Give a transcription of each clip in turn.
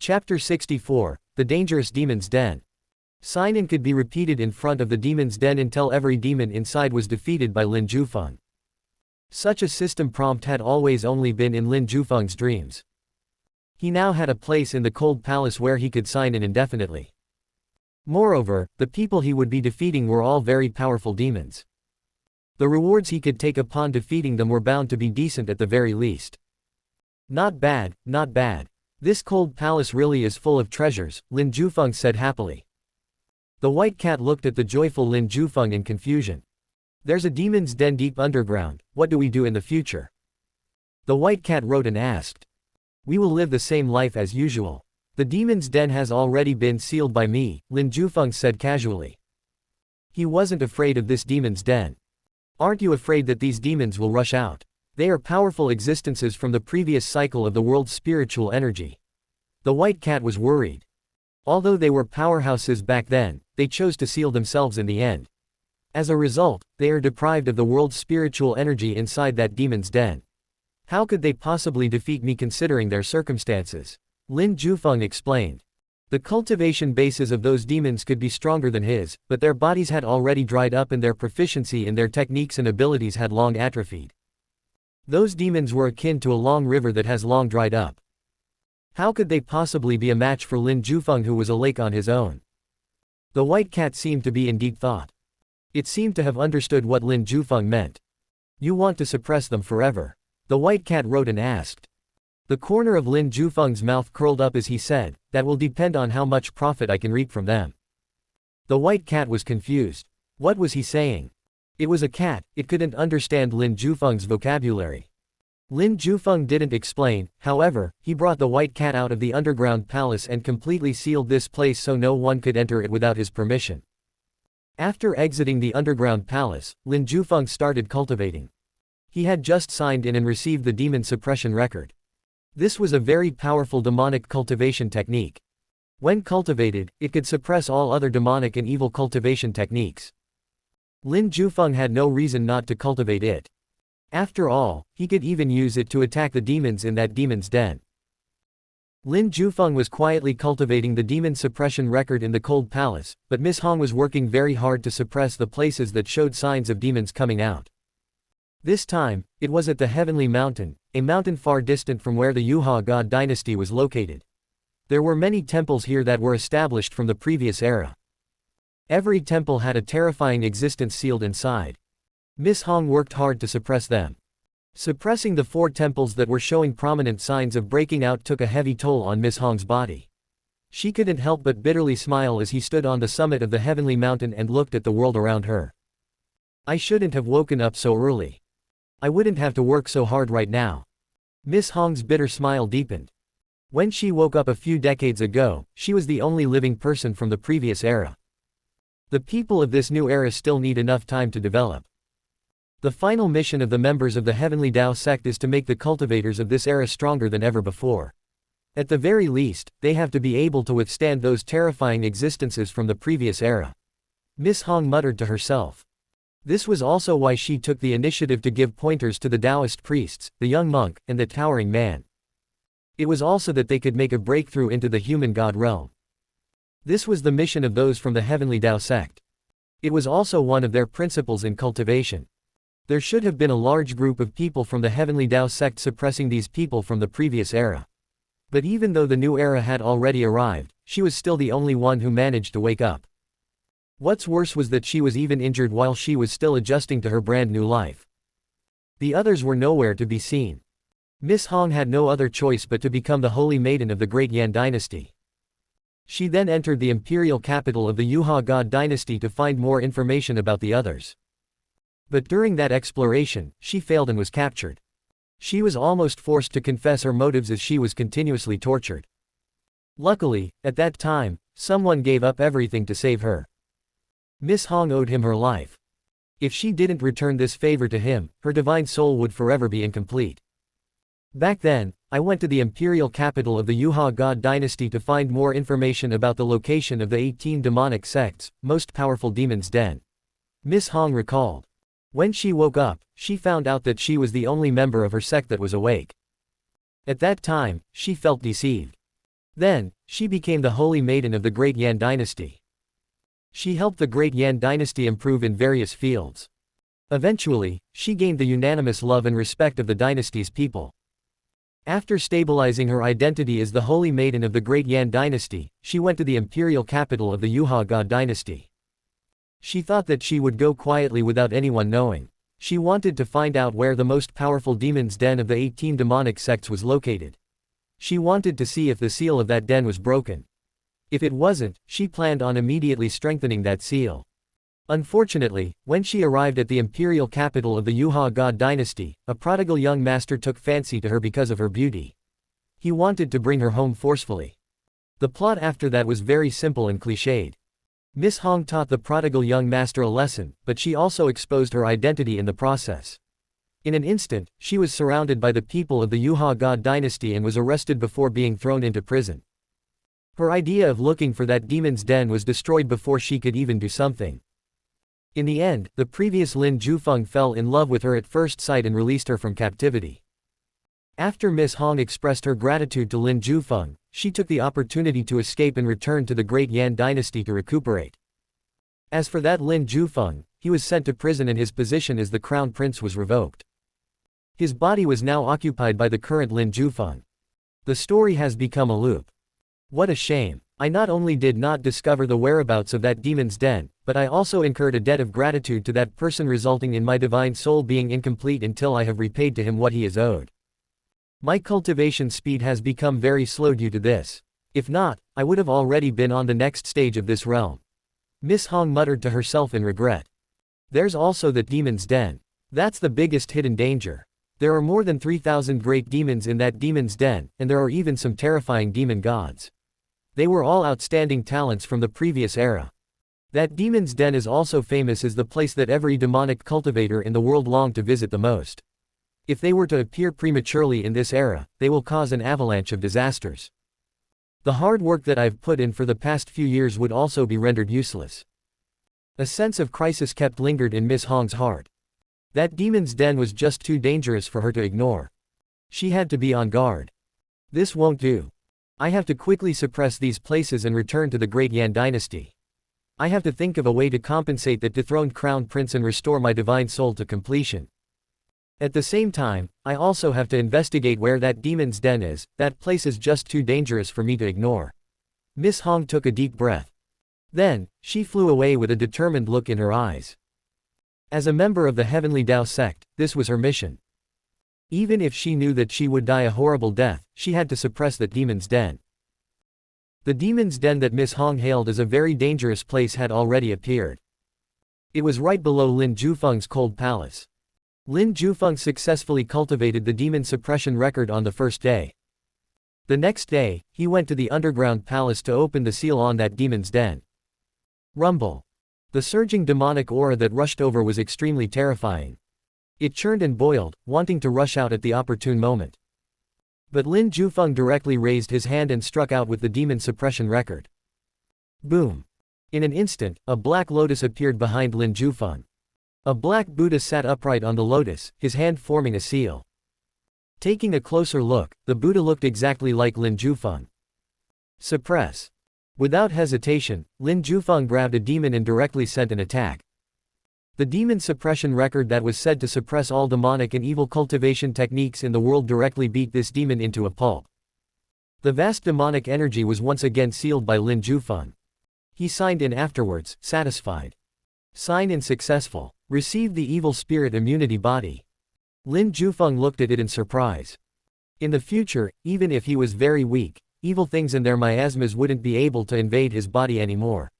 Chapter 64, The Dangerous Demon's Den. Sign-in could be repeated in front of the demon's den until every demon inside was defeated by Lin Jufeng. Such a system prompt had always only been in Lin Jufeng's dreams. He now had a place in the cold palace where he could sign in indefinitely. Moreover, the people he would be defeating were all very powerful demons. The rewards he could take upon defeating them were bound to be decent at the very least. Not bad, not bad. This cold palace really is full of treasures, Lin Jufeng said happily. The white cat looked at the joyful Lin Jufeng in confusion. There's a demon's den deep underground, what do we do in the future? The white cat wrote and asked. We will live the same life as usual. The demon's den has already been sealed by me, Lin Jufeng said casually. He wasn't afraid of this demon's den. Aren't you afraid that these demons will rush out? They are powerful existences from the previous cycle of the world's spiritual energy. The white cat was worried. Although they were powerhouses back then, they chose to seal themselves in the end. As a result, they are deprived of the world's spiritual energy inside that demon's den. How could they possibly defeat me considering their circumstances? Lin Jufeng explained. The cultivation bases of those demons could be stronger than his, but their bodies had already dried up and their proficiency in their techniques and abilities had long atrophied. Those demons were akin to a long river that has long dried up. How could they possibly be a match for Lin Jufeng, who was a lake on his own? The white cat seemed to be in deep thought. It seemed to have understood what Lin Jufeng meant. You want to suppress them forever? The white cat wrote and asked. The corner of Lin Jufeng's mouth curled up as he said, that will depend on how much profit I can reap from them. The white cat was confused. What was he saying? It was a cat, it couldn't understand Lin Jufeng's vocabulary. Lin Jufeng didn't explain, however, he brought the white cat out of the underground palace and completely sealed this place so no one could enter it without his permission. After exiting the underground palace, Lin Jufeng started cultivating. He had just signed in and received the demon suppression record. This was a very powerful demonic cultivation technique. When cultivated, it could suppress all other demonic and evil cultivation techniques. Lin Jufeng had no reason not to cultivate it. After all, he could even use it to attack the demons in that demon's den. Lin Jufeng was quietly cultivating the demon suppression record in the cold palace, but Miss Hong was working very hard to suppress the places that showed signs of demons coming out. This time, it was at the Heavenly Mountain, a mountain far distant from where the Yuha God dynasty was located. There were many temples here that were established from the previous era. Every temple had a terrifying existence sealed inside. Miss Hong worked hard to suppress them. Suppressing the 4 temples that were showing prominent signs of breaking out took a heavy toll on Miss Hong's body. She couldn't help but bitterly smile as he stood on the summit of the Heavenly Mountain and looked at the world around her. I shouldn't have woken up so early. I wouldn't have to work so hard right now. Miss Hong's bitter smile deepened. When she woke up a few decades ago, she was the only living person from the previous era. The people of this new era still need enough time to develop. The final mission of the members of the Heavenly Tao sect is to make the cultivators of this era stronger than ever before. At the very least, they have to be able to withstand those terrifying existences from the previous era. Miss Hong muttered to herself. This was also why she took the initiative to give pointers to the Taoist priests, the young monk, and the towering man. It was also that they could make a breakthrough into the human god realm. This was the mission of those from the Heavenly Tao sect. It was also one of their principles in cultivation. There should have been a large group of people from the Heavenly Tao sect suppressing these people from the previous era. But even though the new era had already arrived, she was still the only one who managed to wake up. What's worse was that she was even injured while she was still adjusting to her brand new life. The others were nowhere to be seen. Miss Hong had no other choice but to become the holy maiden of the great Yan dynasty. She then entered the imperial capital of the Yuha God dynasty to find more information about the others. But during that exploration, she failed and was captured. She was almost forced to confess her motives as she was continuously tortured. Luckily, at that time, someone gave up everything to save her. Miss Hong owed him her life. If she didn't return this favor to him, her divine soul would forever be incomplete. Back then, I went to the imperial capital of the Yuha God dynasty to find more information about the location of the 18 demonic sects, most powerful demons' den. Miss Hong recalled. When she woke up, she found out that she was the only member of her sect that was awake. At that time, she felt deceived. Then, she became the holy maiden of the Great Yan dynasty. She helped the Great Yan dynasty improve in various fields. Eventually, she gained the unanimous love and respect of the dynasty's people. After stabilizing her identity as the holy maiden of the Great Yan dynasty, she went to the imperial capital of the Yuha God dynasty. She thought that she would go quietly without anyone knowing. She wanted to find out where the most powerful demon's den of the 18 demonic sects was located. She wanted to see if the seal of that den was broken. If it wasn't, she planned on immediately strengthening that seal. Unfortunately, when she arrived at the imperial capital of the Yuha God dynasty, a prodigal young master took fancy to her because of her beauty. He wanted to bring her home forcefully. The plot after that was very simple and cliched. Miss Hong taught the prodigal young master a lesson, but she also exposed her identity in the process. In an instant, she was surrounded by the people of the Yuha God dynasty and was arrested before being thrown into prison. Her idea of looking for that demon's den was destroyed before she could even do something. In the end, the previous Lin Jufeng fell in love with her at first sight and released her from captivity. After Miss Hong expressed her gratitude to Lin Jufeng, she took the opportunity to escape and return to the Great Yan dynasty to recuperate. As for that Lin Jufeng, he was sent to prison and his position as the crown prince was revoked. His body was now occupied by the current Lin Jufeng. The story has become a loop. What a shame. I not only did not discover the whereabouts of that demon's den, but I also incurred a debt of gratitude to that person, resulting in my divine soul being incomplete until I have repaid to him what he is owed. My cultivation speed has become very slow due to this. If not, I would have already been on the next stage of this realm. Miss Hong muttered to herself in regret. There's also the demon's den. That's the biggest hidden danger. There are more than 3,000 great demons in that demon's den, and there are even some terrifying demon gods. They were all outstanding talents from the previous era. That demon's den is also famous as the place that every demonic cultivator in the world longed to visit the most. If they were to appear prematurely in this era, they will cause an avalanche of disasters. The hard work that I've put in for the past few years would also be rendered useless. A sense of crisis kept lingered in Miss Hong's heart. That demon's den was just too dangerous for her to ignore. She had to be on guard. This won't do. I have to quickly suppress these places and return to the Great Yan dynasty. I have to think of a way to compensate that dethroned crown prince and restore my divine soul to completion. At the same time, I also have to investigate where that demon's den is. That place is just too dangerous for me to ignore. Miss Hong took a deep breath. Then, she flew away with a determined look in her eyes. As a member of the Heavenly Tao sect, this was her mission. Even if she knew that she would die a horrible death, she had to suppress that demon's den. The demon's den that Miss Hong hailed as a very dangerous place had already appeared. It was right below Lin Jufeng's cold palace. Lin Jufeng successfully cultivated the demon suppression record on the first day. The next day, he went to the underground palace to open the seal on that demon's den. Rumble. The surging demonic aura that rushed over was extremely terrifying. It churned and boiled, wanting to rush out at the opportune moment. But Lin Jufeng directly raised his hand and struck out with the demon suppression record. Boom! In an instant, a black lotus appeared behind Lin Jufeng. A black Buddha sat upright on the lotus, his hand forming a seal. Taking a closer look, the Buddha looked exactly like Lin Jufeng. Suppress. Without hesitation, Lin Jufeng grabbed a demon and directly sent an attack. The demon suppression record that was said to suppress all demonic and evil cultivation techniques in the world directly beat this demon into a pulp. The vast demonic energy was once again sealed by Lin Jufeng. He signed in afterwards, satisfied. Sign in successful. Receive the evil spirit immunity body. Lin Jufeng looked at it in surprise. In the future, even if he was very weak, evil things and their miasmas wouldn't be able to invade his body anymore.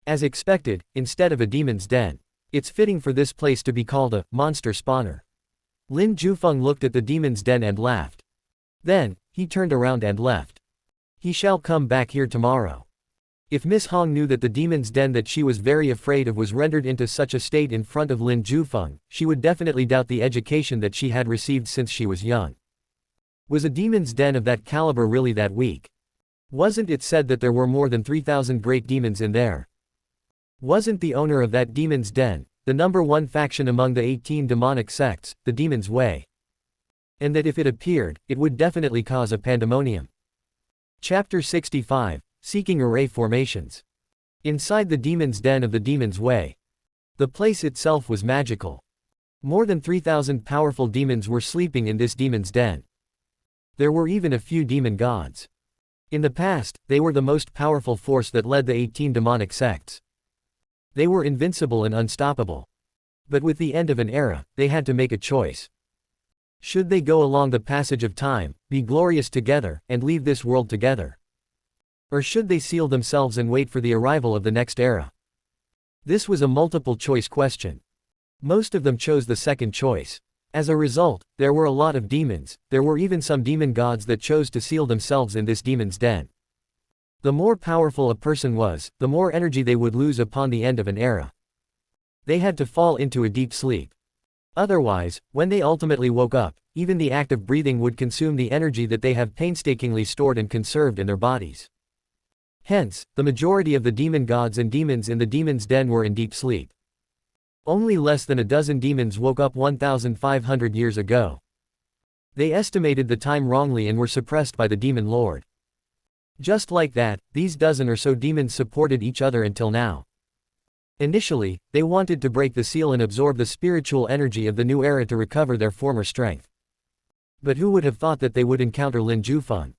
As expected, instead of a demon's den, it's fitting for this place to be called a monster spawner. Lin Jufeng looked at the demon's den and laughed. Then, he turned around and left. He shall come back here tomorrow. If Miss Hong knew that the demon's den that she was very afraid of was rendered into such a state in front of Lin Jufeng, she would definitely doubt the education that she had received since she was young. Was a demon's den of that caliber really that weak? Wasn't it said that there were more than 3,000 great demons in there? Wasn't the owner of that demon's den, the number one faction among the 18 demonic sects, the Demon's Way? And that if it appeared, it would definitely cause a pandemonium. Chapter 65, Seeking Array Formations. Inside the demon's den of the Demon's Way. The place itself was magical. More than 3,000 powerful demons were sleeping in this demon's den. There were even a few demon gods. In the past, they were the most powerful force that led the 18 demonic sects. They were invincible and unstoppable. But with the end of an era, they had to make a choice. Should they go along the passage of time, be glorious together, and leave this world together? Or should they seal themselves and wait for the arrival of the next era? This was a multiple-choice question. Most of them chose the second choice. As a result, there were a lot of demons. There were even some demon gods that chose to seal themselves in this demon's den. The more powerful a person was, the more energy they would lose upon the end of an era. They had to fall into a deep sleep. Otherwise, when they ultimately woke up, even the act of breathing would consume the energy that they have painstakingly stored and conserved in their bodies. Hence, the majority of the demon gods and demons in the demon's den were in deep sleep. Only less than a dozen demons woke up 1,500 years ago. They estimated the time wrongly and were suppressed by the demon lord. Just like that, these dozen or so demons supported each other until now. Initially, they wanted to break the seal and absorb the spiritual energy of the new era to recover their former strength. But who would have thought that they would encounter Lin Jufeng?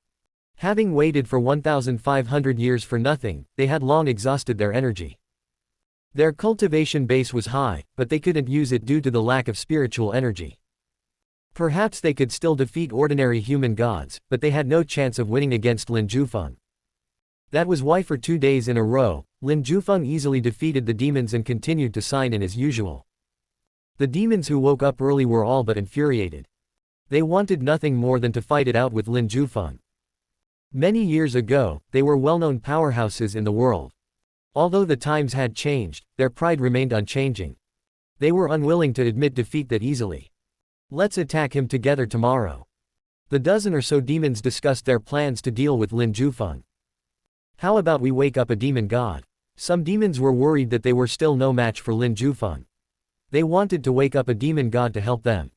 Having waited for 1,500 years for nothing, they had long exhausted their energy. Their cultivation base was high, but they couldn't use it due to the lack of spiritual energy. Perhaps they could still defeat ordinary human gods, but they had no chance of winning against Lin Jufeng. That was why for 2 days in a row, Lin Jufeng easily defeated the demons and continued to sign in as usual. The demons who woke up early were all but infuriated. They wanted nothing more than to fight it out with Lin Jufeng. Many years ago, they were well-known powerhouses in the world. Although the times had changed, their pride remained unchanging. They were unwilling to admit defeat that easily. Let's attack him together tomorrow. The dozen or so demons discussed their plans to deal with Lin Jufeng. How about we wake up a demon god? Some demons were worried that they were still no match for Lin Jufeng. They wanted to wake up a demon god to help them.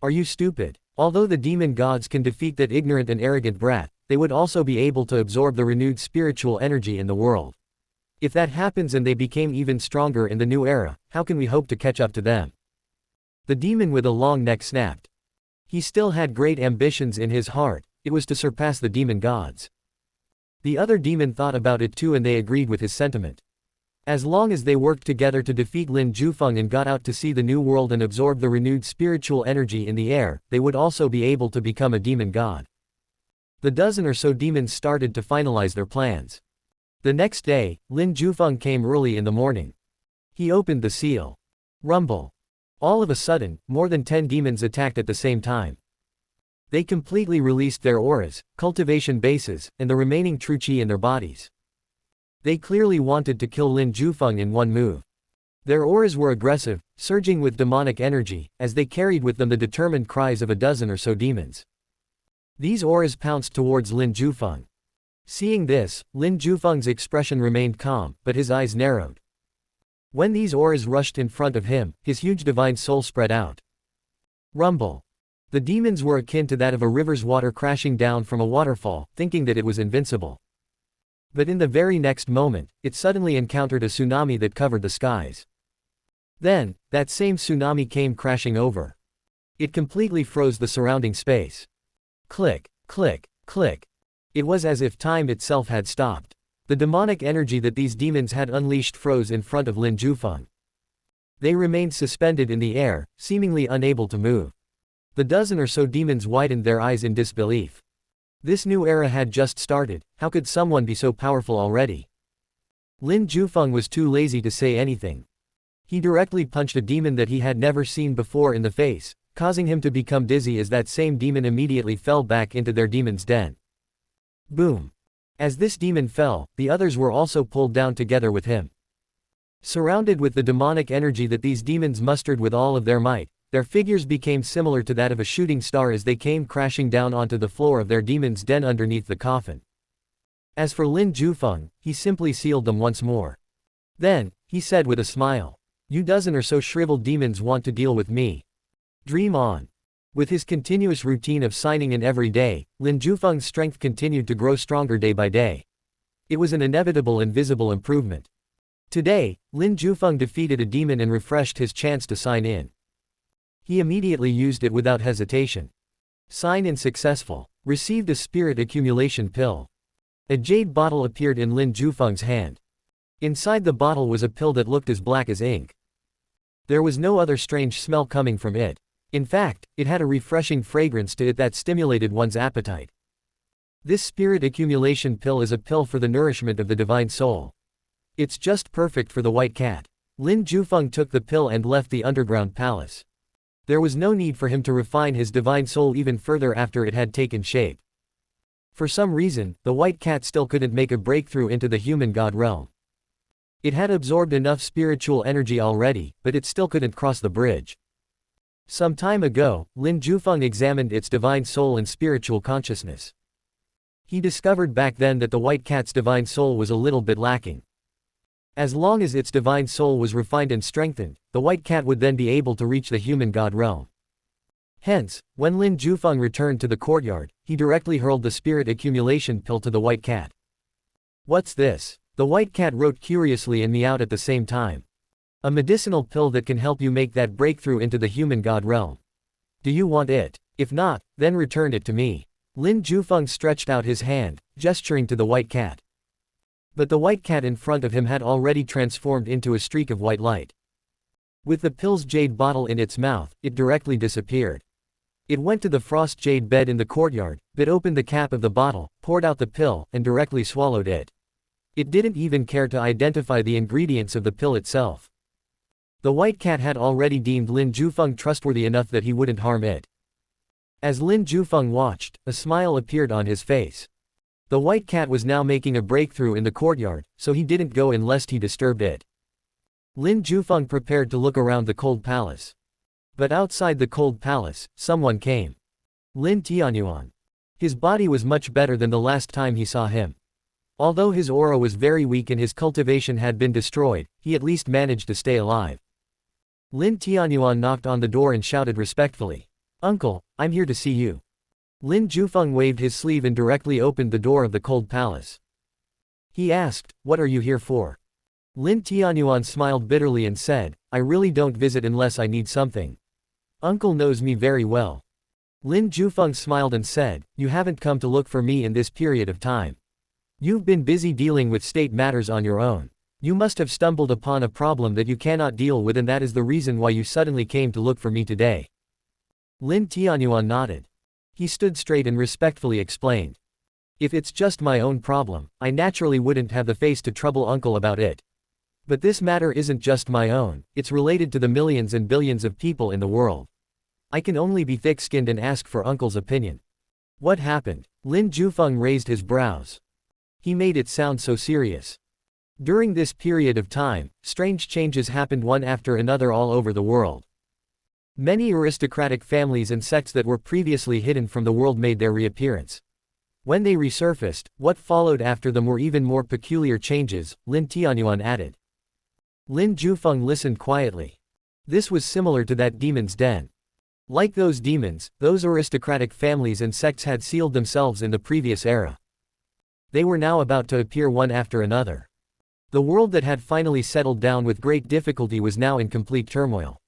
Are you stupid? Although the demon gods can defeat that ignorant and arrogant brat, they would also be able to absorb the renewed spiritual energy in the world. If that happens and they became even stronger in the new era, how can we hope to catch up to them? The demon with a long neck snapped. He still had great ambitions in his heart. It was to surpass the demon gods. The other demon thought about it too and they agreed with his sentiment. As long as they worked together to defeat Lin Jufeng and got out to see the new world and absorb the renewed spiritual energy in the air, they would also be able to become a demon god. The dozen or so demons started to finalize their plans. The next day, Lin Jufeng came early in the morning. He opened the seal. Rumble. All of a sudden, more than 10 demons attacked at the same time. They completely released their auras, cultivation bases, and the remaining true qi in their bodies. They clearly wanted to kill Lin Jufeng in one move. Their auras were aggressive, surging with demonic energy, as they carried with them the determined cries of a dozen or so demons. These auras pounced towards Lin Jufeng. Seeing this, Lin Jufeng's expression remained calm, but his eyes narrowed. When these auras rushed in front of him, his huge divine soul spread out. Rumble. The demons were akin to that of a river's water crashing down from a waterfall, thinking that it was invincible. But in the very next moment, it suddenly encountered a tsunami that covered the skies. Then, that same tsunami came crashing over. It completely froze the surrounding space. Click, click, click. It was as if time itself had stopped. The demonic energy that these demons had unleashed froze in front of Lin Jufeng. They remained suspended in the air, seemingly unable to move. The dozen or so demons widened their eyes in disbelief. This new era had just started. How could someone be so powerful already? Lin Jufeng was too lazy to say anything. He directly punched a demon that he had never seen before in the face, causing him to become dizzy as that same demon immediately fell back into their demon's den. Boom. As this demon fell, the others were also pulled down together with him. Surrounded with the demonic energy that these demons mustered with all of their might, their figures became similar to that of a shooting star as they came crashing down onto the floor of their demon's den underneath the coffin. As for Lin Jufeng, he simply sealed them once more. Then, he said with a smile, "You dozen or so shriveled demons want to deal with me? Dream on." With his continuous routine of signing in every day, Lin Jufeng's strength continued to grow stronger day by day. It was an inevitable and visible improvement. Today, Lin Jufeng defeated a demon and refreshed his chance to sign in. He immediately used it without hesitation. Sign in successful. Received a spirit accumulation pill. A jade bottle appeared in Lin Jufeng's hand. Inside the bottle was a pill that looked as black as ink. There was no other strange smell coming from it. In fact, it had a refreshing fragrance to it that stimulated one's appetite. This spirit accumulation pill is a pill for the nourishment of the divine soul. It's just perfect for the white cat. Lin Jufeng took the pill and left the underground palace. There was no need for him to refine his divine soul even further after it had taken shape. For some reason, the white cat still couldn't make a breakthrough into the human god realm. It had absorbed enough spiritual energy already, but it still couldn't cross the bridge. Some time ago, Lin Jufeng examined its divine soul and spiritual consciousness. He discovered back then that the white cat's divine soul was a little bit lacking. As long as its divine soul was refined and strengthened, the white cat would then be able to reach the human god realm. Hence, when Lin Jufeng returned to the courtyard, he directly hurled the spirit accumulation pill to the white cat. "What's this?" The white cat wrote curiously and meowed at the same time. "A medicinal pill that can help you make that breakthrough into the human god realm. Do you want it? If not, then return it to me." Lin Jufeng stretched out his hand, gesturing to the white cat. But the white cat in front of him had already transformed into a streak of white light. With the pill's jade bottle in its mouth, it directly disappeared. It went to the frost jade bed in the courtyard, bit open the cap of the bottle, poured out the pill, and directly swallowed it. It didn't even care to identify the ingredients of the pill itself. The white cat had already deemed Lin Jufeng trustworthy enough that he wouldn't harm it. As Lin Jufeng watched, a smile appeared on his face. The white cat was now making a breakthrough in the courtyard, so he didn't go in lest he disturbed it. Lin Jufeng prepared to look around the cold palace. But outside the cold palace, someone came. Lin Tianyuan. His body was much better than the last time he saw him. Although his aura was very weak and his cultivation had been destroyed, he at least managed to stay alive. Lin Tianyuan knocked on the door and shouted respectfully, "Uncle, I'm here to see you." Lin Jufeng waved his sleeve and directly opened the door of the cold palace. He asked, "What are you here for?" Lin Tianyuan smiled bitterly and said, "I really don't visit unless I need something. Uncle knows me very well." Lin Jufeng smiled and said, "You haven't come to look for me in this period of time. You've been busy dealing with state matters on your own. You must have stumbled upon a problem that you cannot deal with, and that is the reason why you suddenly came to look for me today." Lin Tianyuan nodded. He stood straight and respectfully explained, "If it's just my own problem, I naturally wouldn't have the face to trouble Uncle about it. But this matter isn't just my own, it's related to the millions and billions of people in the world. I can only be thick-skinned and ask for Uncle's opinion." "What happened?" Lin Jufeng raised his brows. He made it sound so serious. During this period of time, strange changes happened one after another all over the world. Many aristocratic families and sects that were previously hidden from the world made their reappearance. When they resurfaced, what followed after them were even more peculiar changes, Lin Tianyuan added. Lin Jufeng listened quietly. This was similar to that demon's den. Like those demons, those aristocratic families and sects had sealed themselves in the previous era. They were now about to appear one after another. The world that had finally settled down with great difficulty was now in complete turmoil.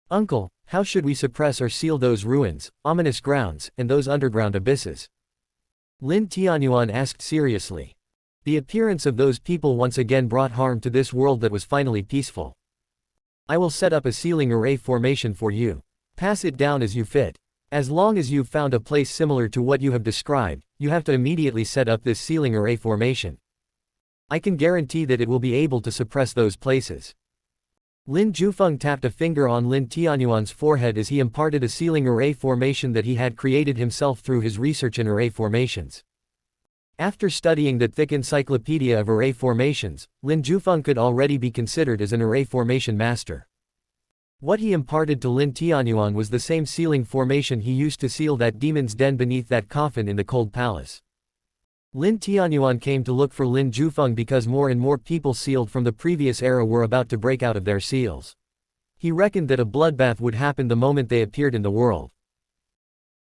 "Uncle, how should we suppress or seal those ruins, ominous grounds, and those underground abysses?" Lin Tianyuan asked seriously. The appearance of those people once again brought harm to this world that was finally peaceful. "I will set up a sealing array formation for you. Pass it down as you fit. As long as you've found a place similar to what you have described, you have to immediately set up this sealing array formation. I can guarantee that it will be able to suppress those places." Lin Jufeng tapped a finger on Lin Tianyuan's forehead as he imparted a sealing array formation that he had created himself through his research in array formations. After studying that thick encyclopedia of array formations, Lin Jufeng could already be considered as an array formation master. What he imparted to Lin Tianyuan was the same sealing formation he used to seal that demon's den beneath that coffin in the cold palace. Lin Tianyuan came to look for Lin Jufeng because more and more people sealed from the previous era were about to break out of their seals. He reckoned that a bloodbath would happen the moment they appeared in the world.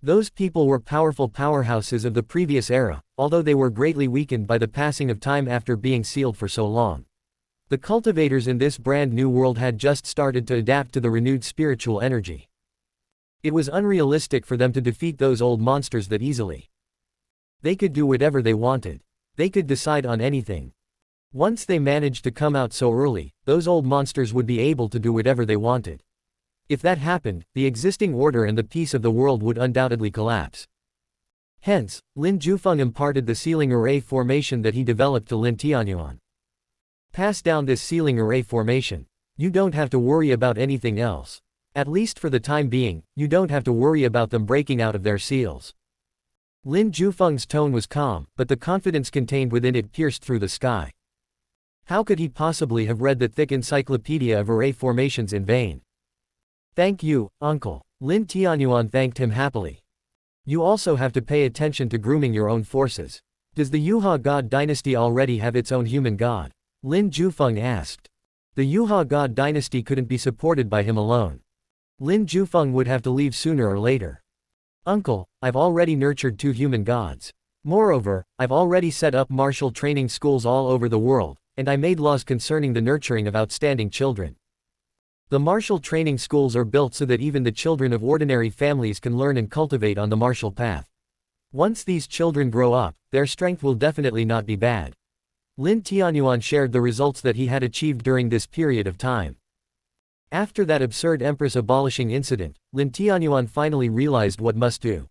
Those people were powerful powerhouses of the previous era, although they were greatly weakened by the passing of time after being sealed for so long. The cultivators in this brand new world had just started to adapt to the renewed spiritual energy. It was unrealistic for them to defeat those old monsters that easily. They could do whatever they wanted. They could decide on anything. Once they managed to come out so early, those old monsters would be able to do whatever they wanted. If that happened, the existing order and the peace of the world would undoubtedly collapse. Hence, Lin Jufeng imparted the sealing array formation that he developed to Lin Tianyuan. Pass down this sealing array formation. You don't have to worry about anything else. At least for the time being, you don't have to worry about them breaking out of their seals. Lin Jufeng's tone was calm, but the confidence contained within it pierced through the sky. How could he possibly have read the thick encyclopedia of array formations in vain? Thank you, uncle. Lin Tianyuan thanked him happily. You also have to pay attention to grooming your own forces. Does the Yuha god dynasty already have its own human god? Lin Jufeng asked. The Yuha god dynasty couldn't be supported by him alone. Lin Jufeng would have to leave sooner or later. Uncle, I've already nurtured 2 human gods. Moreover, I've already set up martial training schools all over the world, and I made laws concerning the nurturing of outstanding children. The martial training schools are built so that even the children of ordinary families can learn and cultivate on the martial path. Once these children grow up, their strength will definitely not be bad. Lin Tianyuan shared the results that he had achieved during this period of time. After that absurd empress abolishing incident, Lin Tianyuan finally realized what must do.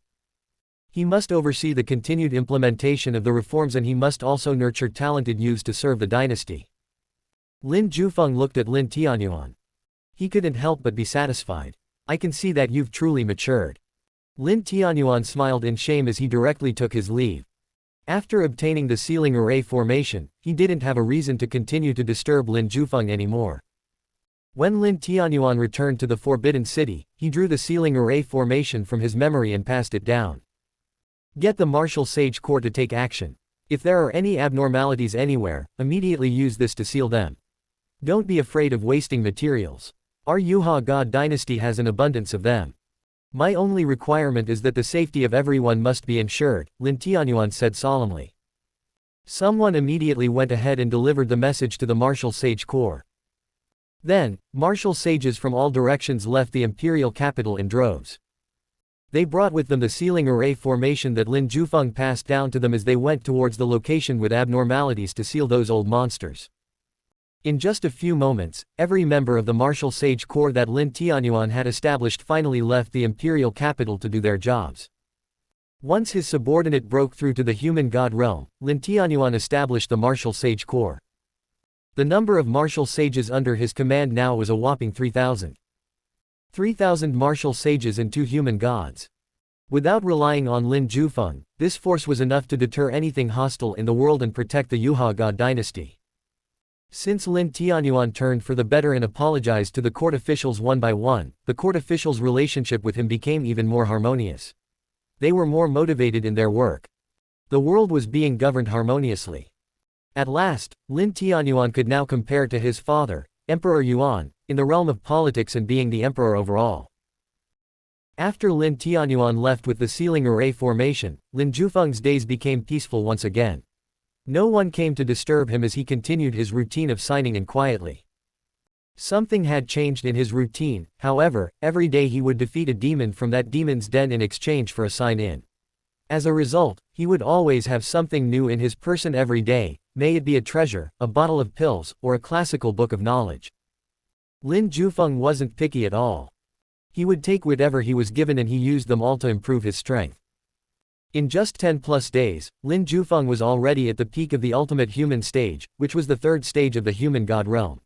He must oversee the continued implementation of the reforms, and he must also nurture talented youths to serve the dynasty. Lin Jufeng looked at Lin Tianyuan. He couldn't help but be satisfied. I can see that you've truly matured. Lin Tianyuan smiled in shame as he directly took his leave. After obtaining the sealing array formation, he didn't have a reason to continue to disturb Lin Jufeng anymore. When Lin Tianyuan returned to the Forbidden City, he drew the sealing array formation from his memory and passed it down. Get the martial sage core to take action. If there are any abnormalities anywhere, immediately use this to seal them. Don't be afraid of wasting materials. Our Yuha god dynasty has an abundance of them. My only requirement is that the safety of everyone must be ensured, Lin Tianyuan said solemnly. Someone immediately went ahead and delivered the message to the martial sage corps. Then, martial sages from all directions left the imperial capital in droves. They brought with them the sealing array formation that Lin Jufeng passed down to them as they went towards the location with abnormalities to seal those old monsters. In just a few moments, every member of the martial sage corps that Lin Tianyuan had established finally left the imperial capital to do their jobs. Once his subordinate broke through to the human god realm, Lin Tianyuan established the martial sage corps. The number of martial sages under his command now was a whopping 3,000. 3,000 martial sages and 2 human gods. Without relying on Lin Jufeng, this force was enough to deter anything hostile in the world and protect the Yuha god dynasty. Since Lin Tianyuan turned for the better and apologized to the court officials one by one, the court officials' relationship with him became even more harmonious. They were more motivated in their work. The world was being governed harmoniously. At last, Lin Tianyuan could now compare to his father, Emperor Yuan, in the realm of politics and being the emperor overall. After Lin Tianyuan left with the sealing array formation, Lin Jufeng's days became peaceful once again. No one came to disturb him as he continued his routine of signing in quietly. Something had changed in his routine, however, every day he would defeat a demon from that demon's den in exchange for a sign-in. As a result, he would always have something new in his person every day, may it be a treasure, a bottle of pills, or a classical book of knowledge. Lin Jufeng wasn't picky at all. He would take whatever he was given and he used them all to improve his strength. In just 10+ days, Lin Jufeng was already at the peak of the ultimate human stage, which was the 3rd stage of the human god realm.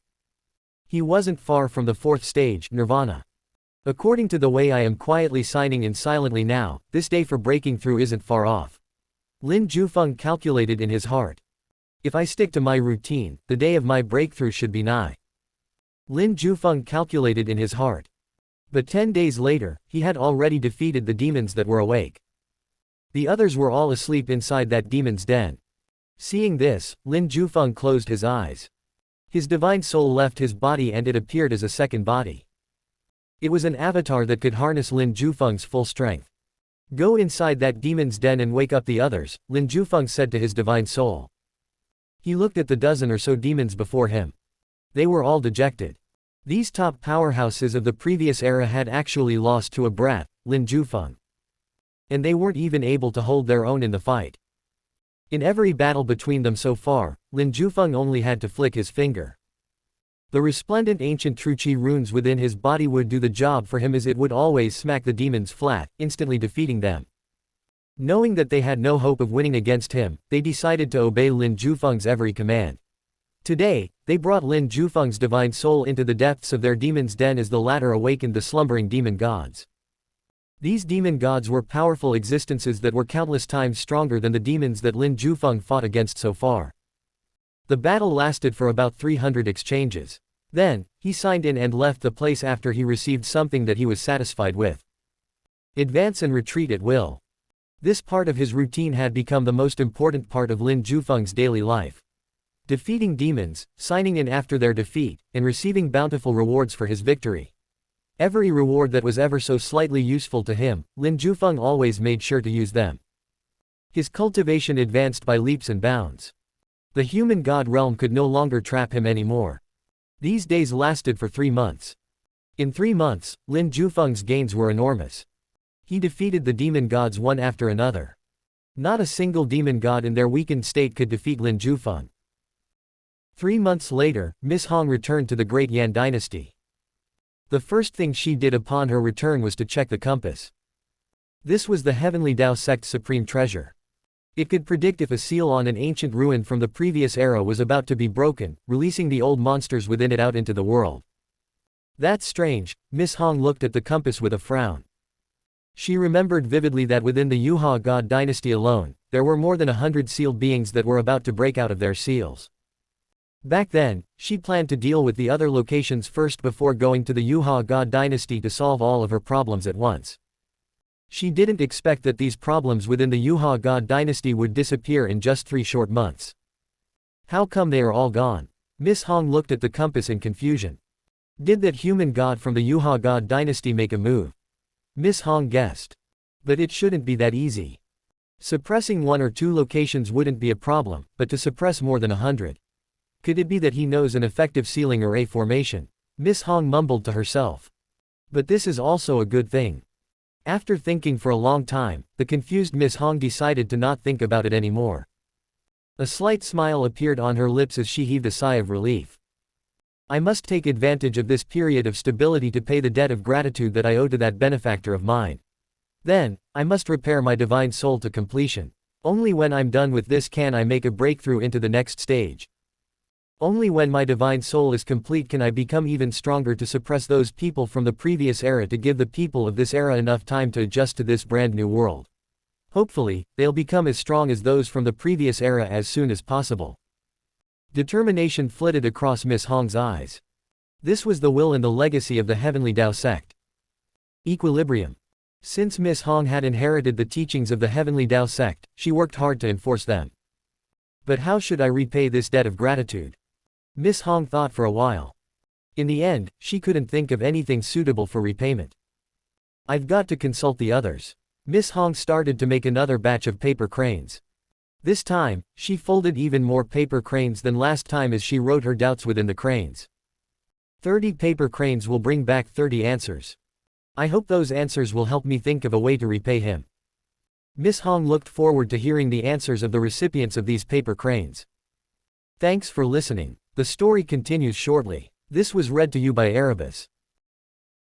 He wasn't far from the 4th stage, Nirvana. According to the way I am quietly signing in silently now, this day for breaking through isn't far off. Lin Jufeng calculated in his heart. If I stick to my routine, the day of my breakthrough should be nigh. Lin Jufeng calculated in his heart. But 10 days later, he had already defeated the demons that were awake. The others were all asleep inside that demon's den. Seeing this, Lin Jufeng closed his eyes. His divine soul left his body and it appeared as a second body. It was an avatar that could harness Lin Jufeng's full strength. Go inside that demon's den and wake up the others, Lin Jufeng said to his divine soul. He looked at the dozen or so demons before him. They were all dejected. These top powerhouses of the previous era had actually lost to a brat, Lin Jufeng. And they weren't even able to hold their own in the fight. In every battle between them so far, Lin Jufeng only had to flick his finger. The resplendent ancient true chi runes within his body would do the job for him, as it would always smack the demons flat, instantly defeating them. Knowing that they had no hope of winning against him, they decided to obey Lin Jufeng's every command. Today, they brought Lin Jufeng's divine soul into the depths of their demon's den as the latter awakened the slumbering demon gods. These demon gods were powerful existences that were countless times stronger than the demons that Lin Jufeng fought against so far. The battle lasted for about 300 exchanges. Then, he signed in and left the place after he received something that he was satisfied with. Advance and retreat at will. This part of his routine had become the most important part of Lin Jufeng's daily life. Defeating demons, signing in after their defeat, and receiving bountiful rewards for his victory. Every reward that was ever so slightly useful to him, Lin Jufeng always made sure to use them. His cultivation advanced by leaps and bounds. The human god realm could no longer trap him anymore. These days lasted for 3 months. In 3 months, Lin Jufeng's gains were enormous. He defeated the demon gods one after another. Not a single demon god in their weakened state could defeat Lin Jufeng. 3 months later, Miss Hong returned to the Great Yan dynasty. The first thing she did upon her return was to check the compass. This was the Heavenly Tao sect's supreme treasure. It could predict if a seal on an ancient ruin from the previous era was about to be broken, releasing the old monsters within it out into the world. That's strange, Miss Hong looked at the compass with a frown. She remembered vividly that within the Yuhua god dynasty alone, there were more than 100 sealed beings that were about to break out of their seals. Back then, she planned to deal with the other locations first before going to the Yuhua god dynasty to solve all of her problems at once. She didn't expect that these problems within the Yuhua god dynasty would disappear in just 3 short months. How come they are all gone? Miss Hong looked at the compass in confusion. Did that human god from the Yuhua god dynasty make a move? Miss Hong guessed. But it shouldn't be that easy. Suppressing 1 or 2 locations wouldn't be a problem, but to suppress more than 100. Could it be that he knows an effective sealing array formation? Miss Hong mumbled to herself. But this is also a good thing. After thinking for a long time, the confused Miss Hong decided to not think about it anymore. A slight smile appeared on her lips as she heaved a sigh of relief. I must take advantage of this period of stability to pay the debt of gratitude that I owe to that benefactor of mine. Then, I must repair my divine soul to completion. Only when I'm done with this can I make a breakthrough into the next stage. Only when my divine soul is complete can I become even stronger to suppress those people from the previous era, to give the people of this era enough time to adjust to this brand new world. Hopefully, they'll become as strong as those from the previous era as soon as possible. Determination flitted across Miss Hong's eyes. This was the will and the legacy of the Heavenly Tao sect. Equilibrium. Since Miss Hong had inherited the teachings of the Heavenly Tao sect, she worked hard to enforce them. But how should I repay this debt of gratitude? Miss Hong thought for a while. In the end, she couldn't think of anything suitable for repayment. I've got to consult the others. Miss Hong started to make another batch of paper cranes. This time, she folded even more paper cranes than last time as she wrote her doubts within the cranes. 30 paper cranes will bring back 30 answers. I hope those answers will help me think of a way to repay him. Miss Hong looked forward to hearing the answers of the recipients of these paper cranes. Thanks for listening. The story continues shortly. This was read to you by Erebus.